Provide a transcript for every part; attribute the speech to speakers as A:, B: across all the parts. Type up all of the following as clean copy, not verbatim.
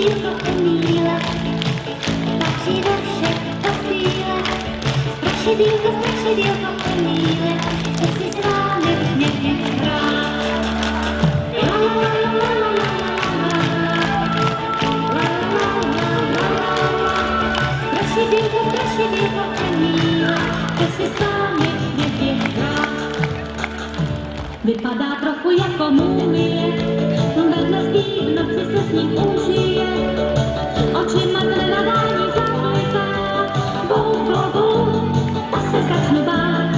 A: strašidýlko Emíle, patří do všech pastýle. Strašidýlko Emíle, chce si s vámi někdy hrát. Strašidýlko Emíle, chce si s vámi někdy hrát. Vypadá trochu jako mumie, vedle spí, v noci se s ním užije. Očima se nadání zamlká, bou, ta se začnu bát.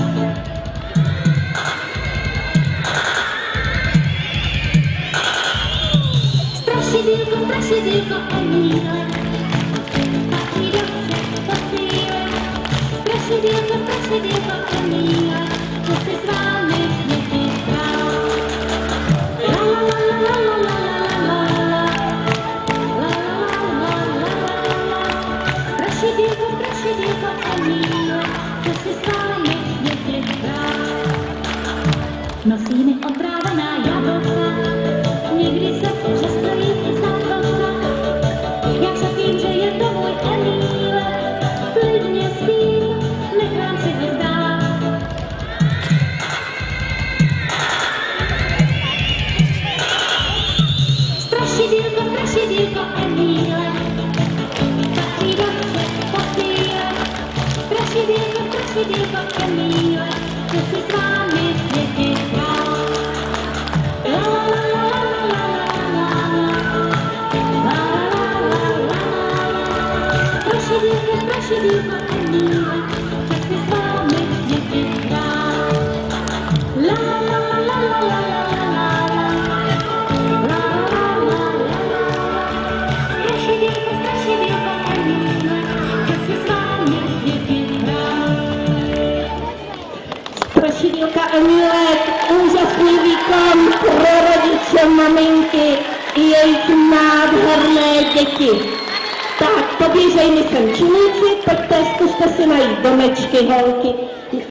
A: Strašidýlko Emíle, patří do všech postýle. Strašidýlko Emíle, chce si s vámi někdy hrát. Strašidýlko Emíle, chce si s vámi někdy hrát. Nosí mi otrávená jablka, někdy se přestojí i zatoka. Já však vím, že je to můj Emíle, klidně spím, nechám si ho zdát. Strašidýlko Emíle, patří do všech postýle. Strašidýlko Emíle, chce si s vámi někdy hrát. Strašidýlko Emíle, chce si s vámi někdy hrát. Strašidýlko Emíle, chce si s vámi někdy hrát.
B: Strašidýlka Emíle, úžasný výkon pro rodiče, maminky i jejich nádherné děti. Tak, poběžejme sem činníci, pojďte, zkuste si najít domečky, holky.